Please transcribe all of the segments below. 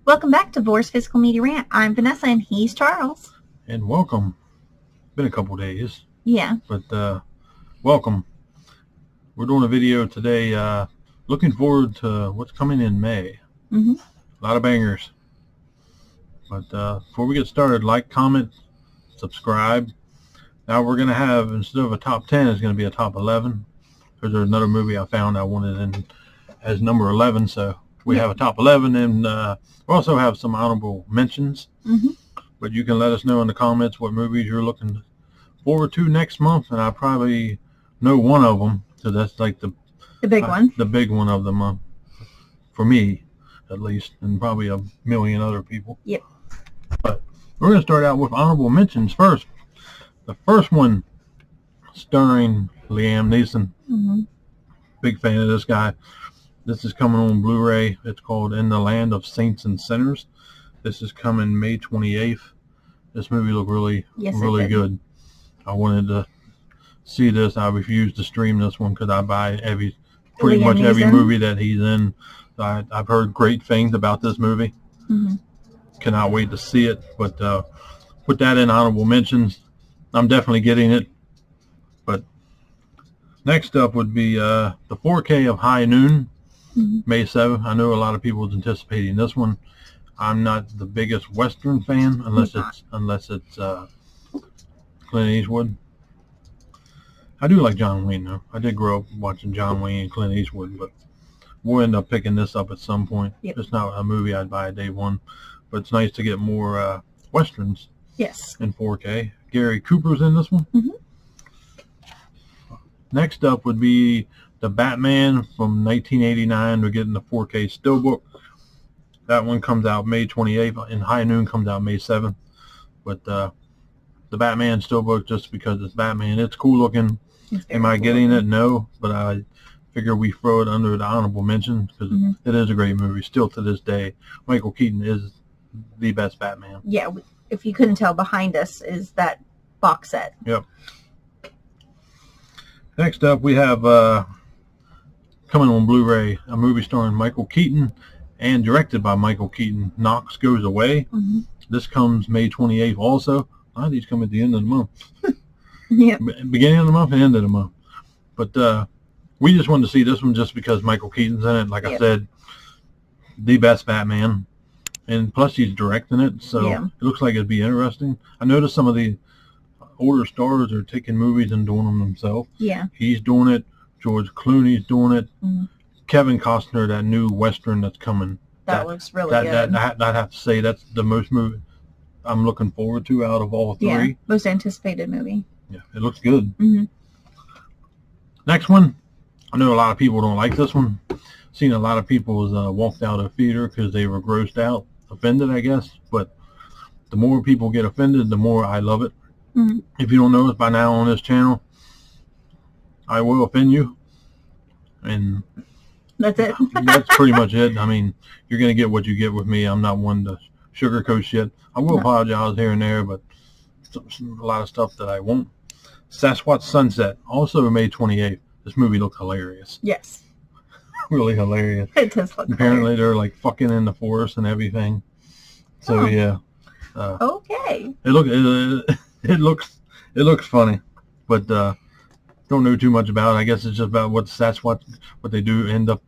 Welcome back to Vor's Physical Media Rant. I'm Vanessa and he's Charles. And welcome. Been a couple days. Yeah. But welcome. We're doing a video today looking forward to what's coming in May. Mm-hmm. A lot of bangers. But before we get started, like, comment, subscribe. Now we're going to have, instead of a top 10, it's going to be a top 11. There's another movie I found I wanted in as number 11, so we have a top 11, and we also have some honorable mentions. Mm-hmm. But you can let us know in the comments what movies you're looking forward to next month, and I probably know one of them, so that's like the big one. The big one of the month, for me, at least, and probably a million other people. Yep. But we're going to start out with honorable mentions first. The first one, starring Liam Neeson. Mm-hmm. Big fan of this guy. This is coming on Blu-ray. It's called In the Land of Saints and Sinners. This is coming May 28th. This movie looked really good. I wanted to see this. I refused to stream this one because I buy pretty much every movie that he's in. I've heard great things about this movie. Mm-hmm. Cannot wait to see it. But put that in honorable mentions. I'm definitely getting it. But next up would be the 4K of High Noon. Mm-hmm. May 7th. I know a lot of people is anticipating this one. I'm not the biggest Western fan unless it's Clint Eastwood. I do like John Wayne though. I did grow up watching John Wayne and Clint Eastwood, but we'll end up picking this up at some point. Yep. It's not a movie I'd buy day one, but it's nice to get more Westerns. Yes. In 4K. Gary Cooper's in this one. Mm-hmm. Next up would be the Batman from 1989. We're getting the 4K Steelbook. That one comes out May 28th, and High Noon comes out May 7th. But the Batman Steelbook, just because it's Batman, it's cool looking. Am I getting it? No, but I figure we throw it under the honorable mention because it is a great movie. Still to this day, Michael Keaton is the best Batman. Yeah, if you couldn't tell, behind us is that box set. Yep. Next up, we have coming on Blu-ray, a movie starring Michael Keaton and directed by Michael Keaton, Knox Goes Away. Mm-hmm. This comes May 28th also. A lot of these come at the end of the month. Yeah. Beginning of the month and end of the month. But we just wanted to see this one just because Michael Keaton's in it. Like I said, the best Batman. And plus he's directing it, so it looks like it'd be interesting. I noticed some of the older stars are taking movies and doing them themselves. Yeah. He's doing it. George Clooney's doing it. Mm-hmm. Kevin Costner, that new Western that's coming. That looks really good. I'd have to say that's the most movie I'm looking forward to out of all three. Yeah, most anticipated movie. Yeah, it looks good. Mm-hmm. Next one, I know a lot of people don't like this one. Seen a lot of people walked out of the theater because they were grossed out, offended, I guess. But the more people get offended, the more I love it. Mm-hmm. If you don't know us by now on this channel, I will offend you. And that's it. That's pretty much it. I mean, you're going to get what you get with me. I'm not one to sugarcoat shit. I will apologize here and there, but a lot of stuff that I won't. Sasquatch Sunset, also May 28th. This movie looked hilarious. Yes. Really hilarious. It does look Apparently they're like fucking in the forest and everything. So yeah. Okay. It looks funny, but don't know too much about it. I guess it's just about what Sasquatch, what they do end up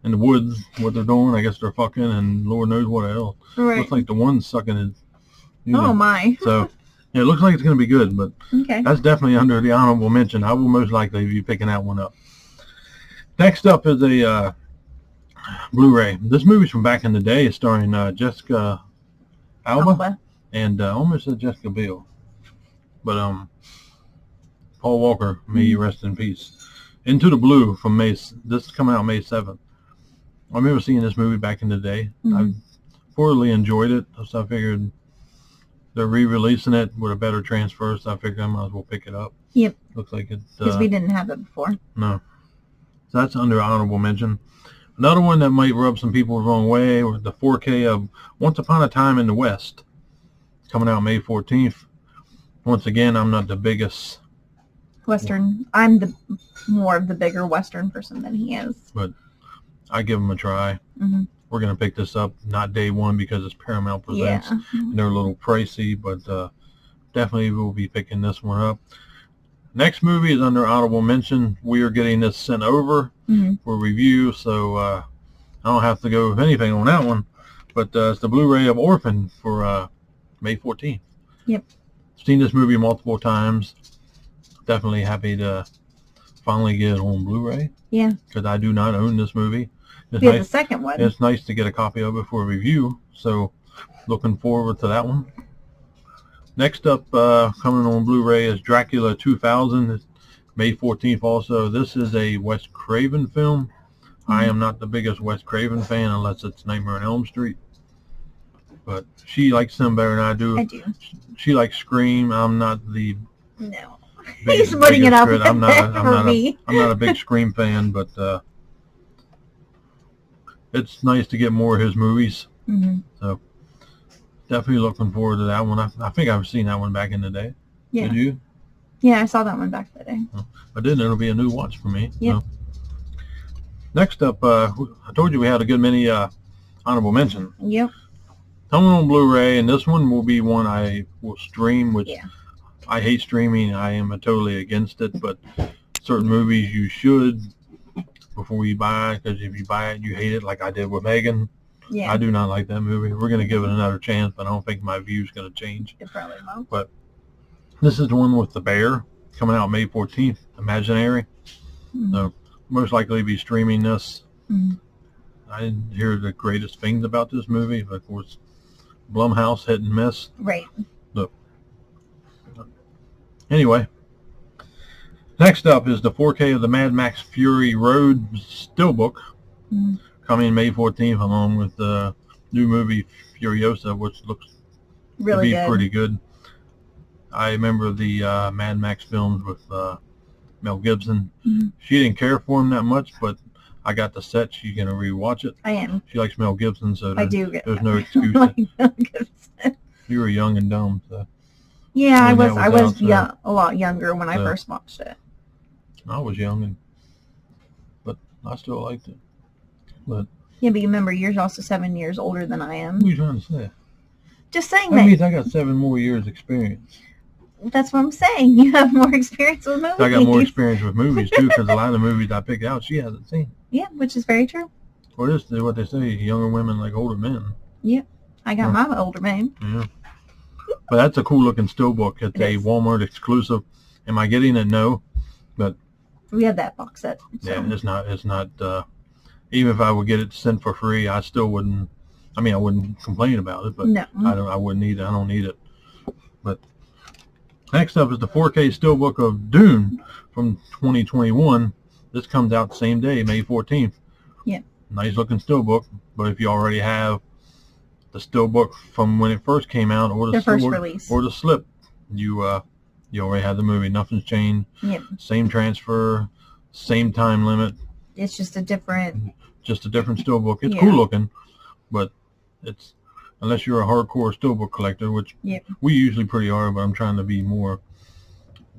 in the woods, what they're doing. I guess they're fucking and Lord knows what else. Right. Looks like the one's sucking his. Oh my. So yeah, it looks like it's going to be good, but okay. That's definitely under the honorable mention. I will most likely be picking that one up. Next up is a Blu-ray. This movie's from back in the day, starring Jessica Alba. And almost said Jessica Biel. But Paul Walker, may he rest in peace. Into the Blue from This is coming out May 7th. I remember seeing this movie back in the day. I thoroughly enjoyed it, so I figured they're re-releasing it with a better transfer, so I figured I might as well pick it up. Yep. Looks like it. Because we didn't have it before. No. So that's under honorable mention. Another one that might rub some people the wrong way, or the 4K of Once Upon a Time in the West. Coming out May 14th. Once again, I'm not the biggest Western. I'm more of the bigger Western person than he is. But I give him a try. Mm-hmm. we're going to pick this up, not day one because it's Paramount Presents. Yeah. And they're a little pricey, but definitely we'll be picking this one up. Next movie is under honorable mention. We are getting this sent over for review, so I don't have to go with anything on that one. But it's the Blu-ray of Orphan for May 14th. Yep. Seen this movie multiple times. Definitely happy to finally get it on Blu-ray. Yeah. Because I do not own this movie. It's We have nice, the second one. it's nice to get a copy of it for a review. So looking forward to that one. Next up, coming on Blu-ray is Dracula 2000. It's May 14th also. This is a Wes Craven film. I am not the biggest Wes Craven fan unless it's Nightmare on Elm Street. But she likes him better than I do. I do. She likes Scream. I'm not the No. biggest, He's putting it up biggest I'm for me. I'm not a big Scream fan, but it's nice to get more of his movies. So definitely looking forward to that one. I think I've seen that one back in the day. Yeah. Did you? Yeah, I saw that one back that day. I didn't. It'll be a new watch for me. Yep. So. Next up, I told you we had a good many honorable mentions. Yep. Coming on Blu-ray, and this one will be one I will stream, which Yeah. I hate streaming. I am totally against it, but certain movies you should before you buy it, because if you buy it, you hate it, like I did with Megan. Yeah. I do not like that movie. We're going to give it another chance, but I don't think my view's going to change. It probably won't. But this is the one with the bear coming out May 14th, Imaginary. So most likely be streaming this. I didn't hear the greatest things about this movie, but of course, Blumhouse hit and miss. Right. Look. Anyway, next up is the 4K of the Mad Max Fury Road Steelbook, coming May 14th, along with the new movie Furiosa, which looks Really to be good. pretty good. I remember the Mad Max films with Mel Gibson. She didn't care for him that much, but I got the set. She's going to rewatch it. I am. She likes Mel Gibson, so I do. there's no excuse. Like Mel Gibson. You were young and dumb. So. Yeah, when I that was out, so- young, a lot younger when I So- first watched it. I was young, but I still liked it. But Yeah, but you remember, you're also 7 years older than I am. what are you trying to say? Just saying That that. means I got 7 more years experience. That's what I'm saying. You have more experience with movies. I got more experience with movies, too, because a lot of the movies I picked out, she hasn't seen. Yeah, which is very true. Well, this is what they say, younger women like older men. I got my older man. Yeah. But that's a cool-looking steelbook. It's It a is. Walmart exclusive. Am I getting it? No. We had that box set. So. Yeah, it's not, even if I would get it sent for free, I still wouldn't, I wouldn't complain about it, but No. I wouldn't need it. I don't need it. But next up is the 4K steelbook of Dune from 2021. This comes out the same day, May 14th. Yeah. Nice looking steelbook, but if you already have the steelbook from when it first came out, or the Their first steelbook, release. or the slip, you already have the movie. Nothing's changed. Yep. Same transfer, same time limit. It's just a different. Just a different steelbook. It's Yeah. cool looking, but it's, unless you're a hardcore steelbook collector, which we usually pretty are, but I'm trying to be more.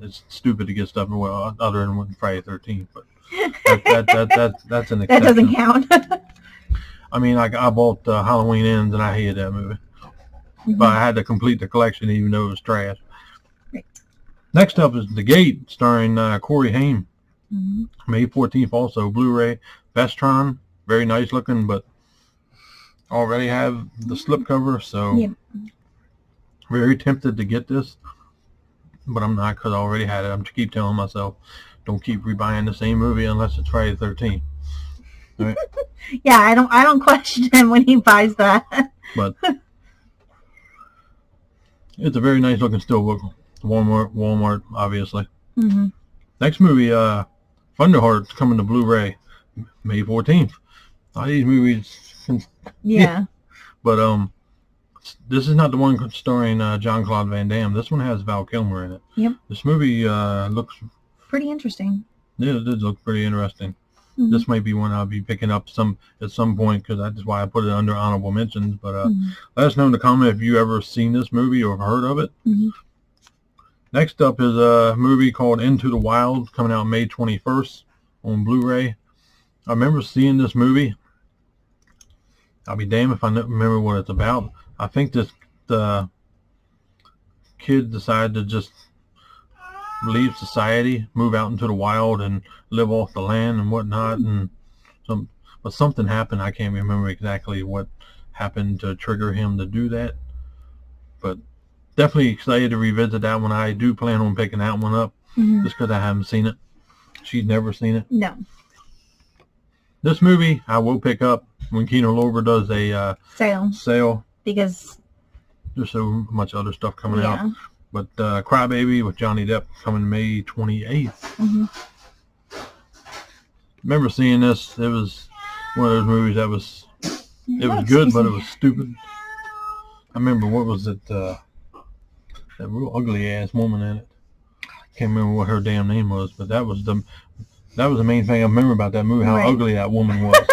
It's stupid to get stuff other than Friday 13th, but that's an exception. That doesn't count. I bought Halloween Ends and I hated that movie, but I had to complete the collection even though it was trash. Right. Next up is The Gate, starring Corey Haim. Mm-hmm. May 14th also, Blu-ray, Vestron, very nice looking, but already have the slipcover, so very tempted to get this, but I'm not, because I already had it. I'm keep telling myself, don't keep rebuying the same movie unless it's Friday the 13th. All right? Yeah, I don't question him when he buys that. But it's a very nice looking steelbook. Walmart, obviously. Mm-hmm. Next movie, Thunderheart's coming to Blu-ray May 14th. A lot of these movies, Yeah. but this is not the one starring Jean-Claude Van Damme. This one has Val Kilmer in it. Yep. This movie looks, Pretty interesting. it does look pretty interesting. Mm-hmm. This might be one I'll be picking up at some point, because that's why I put it under honorable mentions. But let us know in the comment if you ever seen this movie or heard of it. Mm-hmm. Next up is a movie called Into the Wild, coming out May 21st on Blu-ray. I remember seeing this movie. I'll be damned if I remember what it's about. I think the kid decided to just leave society, move out into the wild, and live off the land and whatnot. And but something happened. I can't remember exactly what happened to trigger him to do that. But definitely excited to revisit that one. I do plan on picking that one up just because I haven't seen it. She's never seen it. No. This movie I will pick up when Kino Lorber does a sale. Because there's so much other stuff coming out. But Crybaby with Johnny Depp coming May 28th. Remember seeing this? It was one of those movies that was good, but it was stupid. I remember, what was it? That real ugly ass woman in it. Can't remember what her damn name was, but that was the main thing I remember about that movie. How ugly that woman was.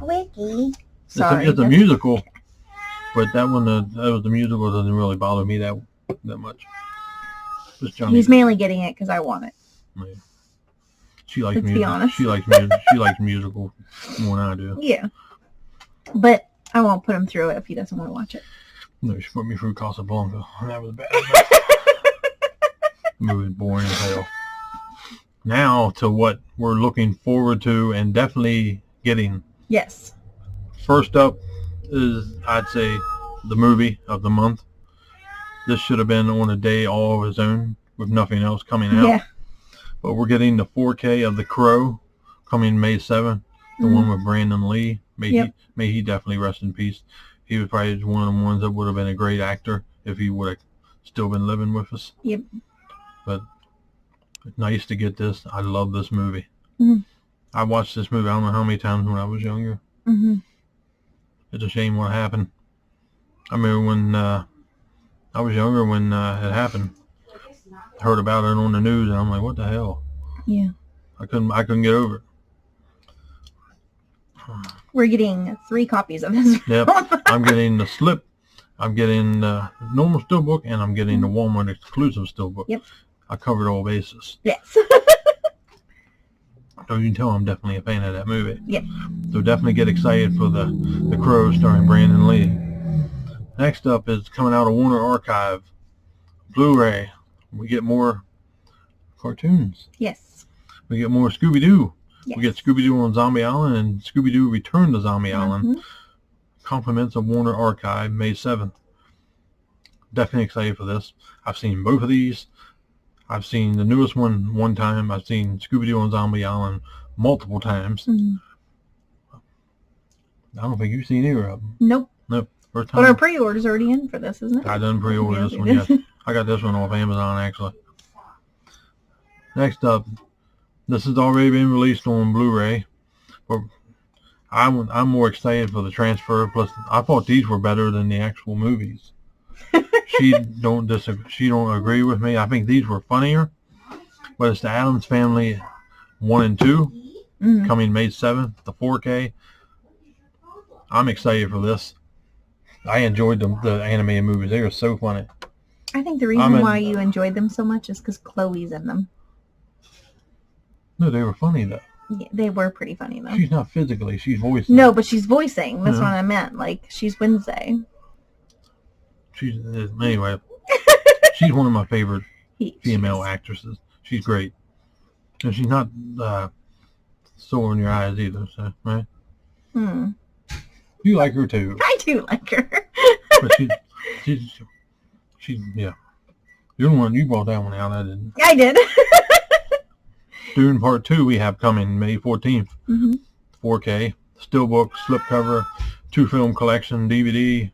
Wiki. Sorry, it's a musical, but that was the musical doesn't really bother me that much. He's mainly getting it because I want it. Yeah. She likes music. Be honest. She likes music. She likes musical more than I do. Yeah, but I won't put him through it if he doesn't want to watch it. No, she put me through Casablanca. That was bad. The movie was boring as hell. Now to what we're looking forward to and definitely getting. Yes. First up is, I'd say, the movie of the month. This should have been on a day all of its own with nothing else coming out. Yeah. But we're getting the 4K of The Crow coming May 7th. The one with Brandon Lee. May he definitely rest in peace. He was probably one of the ones that would have been a great actor if he would have still been living with us. Yep. But it's nice to get this. I love this movie. I watched this movie I don't know how many times when I was younger. It's a shame what happened. I remember when I was younger when it happened. I heard about it on the news and I'm like, what the hell? Yeah. I couldn't get over it. We're getting 3 copies of this. Yep. I'm getting the slip. I'm getting the normal steelbook, and I'm getting the Walmart exclusive steelbook. Yep. I covered all bases. Yes. So you can tell I'm definitely a fan of that movie. Yep. So definitely get excited for the Crow starring Brandon Lee. Next up is coming out of Warner Archive, Blu-ray. We get more cartoons. Yes. We get more Scooby-Doo. Yes. We get Scooby-Doo on Zombie Island and Scooby-Doo Return to Zombie Island. Compliments of Warner Archive, May 7th. Definitely excited for this. I've seen both of these. I've seen the newest one time. I've seen Scooby-Doo on Zombie Island multiple times. I don't think you've seen either of them. Nope. First time. But our pre-order's already in for this, isn't it? I done pre-order this one, yes. I got this one off Amazon, actually. Next up, this has already been released on Blu-ray. But I'm more excited for the transfer. Plus, I thought these were better than the actual movies. She don't disagree. She don't agree with me. I think these were funnier. But it's the Addams Family 1 and 2 coming May 7th, the 4K. I'm excited for this. I enjoyed the animated movies. They were so funny. I think the reason why you enjoyed them so much is because Chloe's in them. No, they were funny though. Yeah, they were pretty funny though. She's not physically. She's voicing. No, but she's voicing. That's what I meant. Like, she's Wednesday. Anyway. She's one of my favorite female actresses. She's great. And she's not sore in your eyes either, so, right? You like her too. I do like her. But she's yeah. You're the one, you brought that one out, I didn't. I did. Dune Part 2 we have coming May 14th. 4K, steelbook, slipcover, 2-film collection, DVD.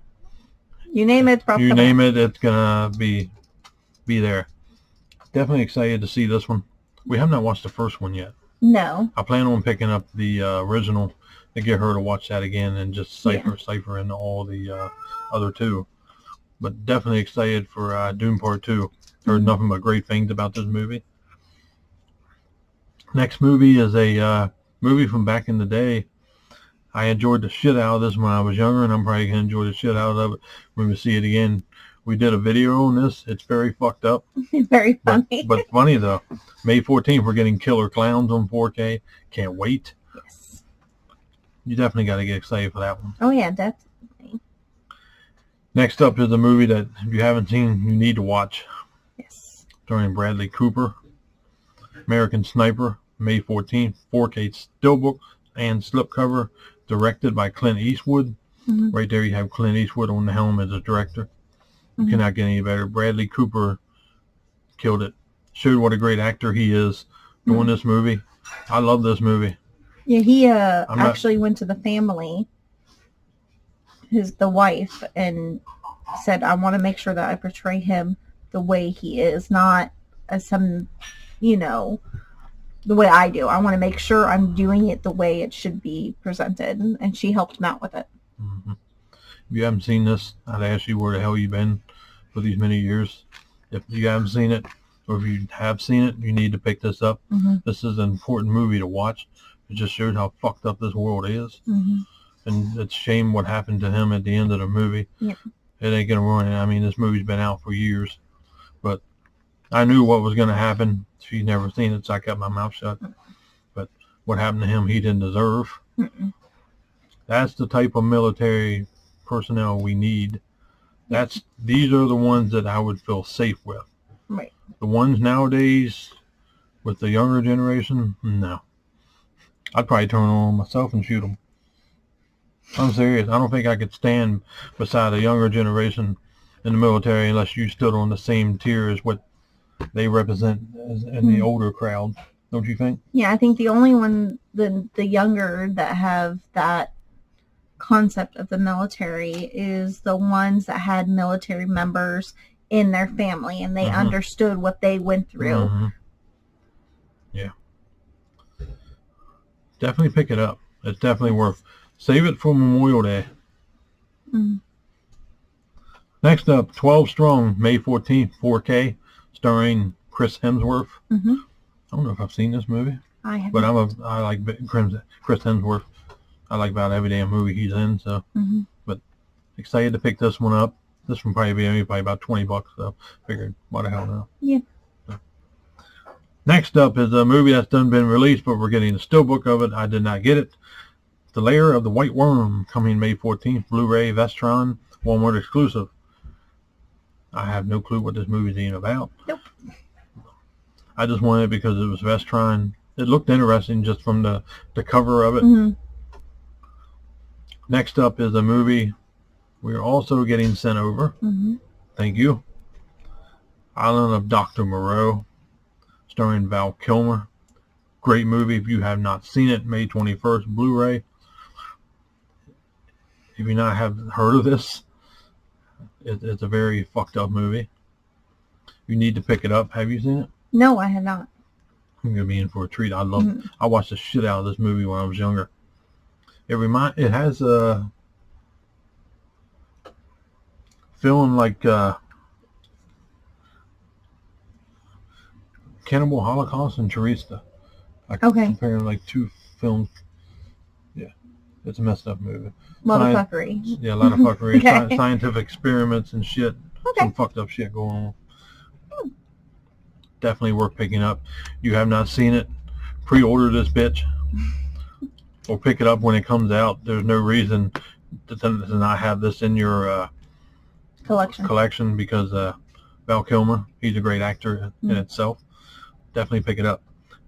You name it, you name it, it's gonna be there. Definitely excited to see this one. We have not watched the first one yet. No. I plan on picking up the original to get her to watch that again and just cipher into all the other two. But definitely excited for Dune Part 2. Heard nothing but great things about this movie. Next movie is a movie from back in the day. I enjoyed the shit out of this when I was younger, and I'm probably going to enjoy the shit out of it when we see it again. We did a video on this. It's very fucked up. Very funny. But funny, though. May 14th, we're getting Killer Clowns on 4K. Can't wait. Yes. You definitely got to get excited for that one. Oh yeah, definitely. Next up is a movie that if you haven't seen, you need to watch. Yes. Starring Bradley Cooper, American Sniper, May 14th, 4K steelbook and slipcover, directed by Clint Eastwood. Mm-hmm. Right there you have Clint Eastwood on the helm as a director. You Mm-hmm. cannot get any better. Bradley Cooper killed it. Showed what a great actor he is doing this movie. I love this movie. Yeah, he actually went to the family, the wife, and said, I want to make sure that I portray him the way he is, not as some, the way I do. I want to make sure I'm doing it the way it should be presented. And she helped him out with it. Mm-hmm. If you haven't seen this, I'd ask you where the hell you've been for these many years. If you haven't seen it, or if you have seen it, you need to pick this up. Mm-hmm. This is an important movie to watch. It just shows how fucked up this world is. Mm-hmm. And it's a shame what happened to him at the end of the movie. Yep. It ain't going to ruin it. I mean, this movie's been out for years. But I knew what was going to happen. She's never seen it, so I kept my mouth shut. But what happened to him, he didn't deserve. Mm-mm. That's the type of military personnel we need. These are the ones that I would feel safe with. Right. The ones nowadays with the younger generation, no. I'd probably turn on myself and shoot them. I'm serious. I don't think I could stand beside a younger generation in the military unless you stood on the same tier as what they represent in the older crowd. Don't you think? Yeah, I think the only one, the younger that have that concept of the military is the ones that had military members in their family and they understood what they went through. Mm-hmm. Yeah. Definitely pick it up. It's definitely worth. Save it for Memorial Day. Mm-hmm. Next up, 12 Strong, May 14th, 4K, starring Chris Hemsworth. Mm-hmm. I don't know if I've seen this movie, I haven't. but I like Chris Hemsworth. I like about every damn movie he's in. So, but excited to pick this one up. This one probably be about $20. So, figured, what the hell now? Yeah. So. Next up is a movie that's done been released, but we're getting a steelbook of it. I did not get it. The Lair of the White Worm, coming May 14th, Blu-ray, Vestron, Walmart exclusive. I have no clue what this movie's even about. Nope. I just wanted it because it was Vestron. It looked interesting just from the cover of it. Mm-hmm. Next up is a movie we're also getting sent over. Mm-hmm. Thank you. Island of Dr. Moreau, starring Val Kilmer. Great movie. If you have not seen it, May 21st, Blu-ray. If you not have heard of this, it's a very fucked up movie. You need to pick it up. Have you seen it? No, I have not. I'm gonna be in for a treat. I watched the shit out of this movie when I was younger. It has a film like Cannibal Holocaust and Teresa. Okay. Comparing like two films. Yeah, it's a messed up movie. A lot of fuckery. Yeah, a lot of fuckery. Okay. Scientific experiments and shit. Okay. Some fucked up shit going on. Definitely worth picking up. You have not seen it, pre-order this bitch. Or pick it up when it comes out. There's no reason to not have this in your collection because Val Kilmer, he's a great actor in itself. Definitely pick it up.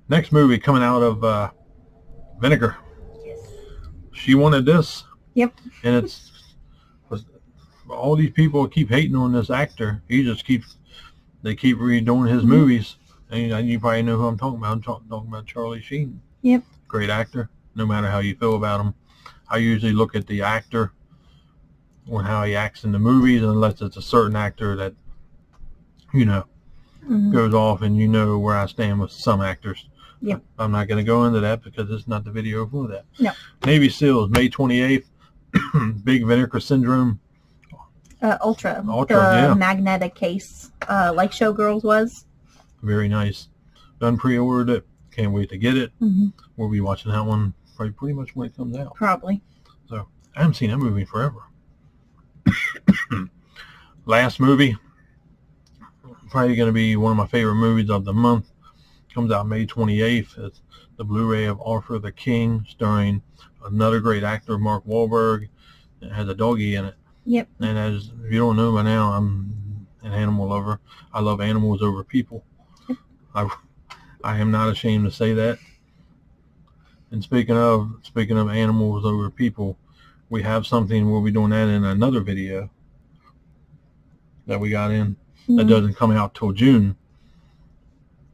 Next movie coming out of Vinegar. Yes. She wanted this. Yep. And all these people keep hating on this actor. They keep redoing his movies. And you probably know who I'm talking about. I'm talking about Charlie Sheen. Yep. Great actor. No matter how you feel about him. I usually look at the actor or how he acts in the movies, unless it's a certain actor that, goes off, and you know where I stand with some actors. Yep. I'm not going to go into that because it's not the video for that. No. Navy SEALs, May 28th. Big Vinegar Syndrome. Ultra. Yeah. Magnetic case, like Showgirls was. Very nice. Done pre-ordered it. Can't wait to get it. Mm-hmm. We'll be watching that one pretty much when it comes out. Probably. So, I haven't seen that movie in forever. Last movie. Probably going to be one of my favorite movies of the month. Comes out May 28th. It's the Blu-ray of Arthur the King, starring another great actor, Mark Wahlberg. It has a doggy in it. Yep. And as if you don't know by now, I'm an animal lover. I love animals over people. I am not ashamed to say that. And speaking of animals over people, we have something. We'll be doing that in another video that we got in. That doesn't come out till June.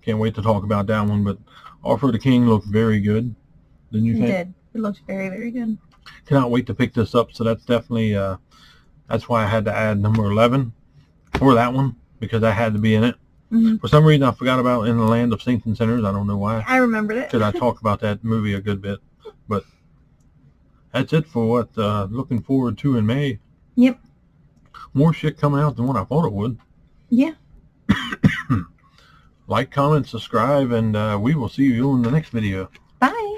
Can't wait to talk about that one. But Offer of the King looked very good. Didn't you think? It did. It looked very, very good. Cannot wait to pick this up. So that's definitely, that's why I had to add number 11 for that one, because I had to be in it. For some reason, I forgot about In the Land of Saints and Sinners. I don't know why. I remembered it. Because I talk about that movie a good bit. But that's it for what looking forward to in May. Yep. More shit coming out than what I thought it would. Yeah. Like, comment, subscribe, and we will see you in the next video. Bye.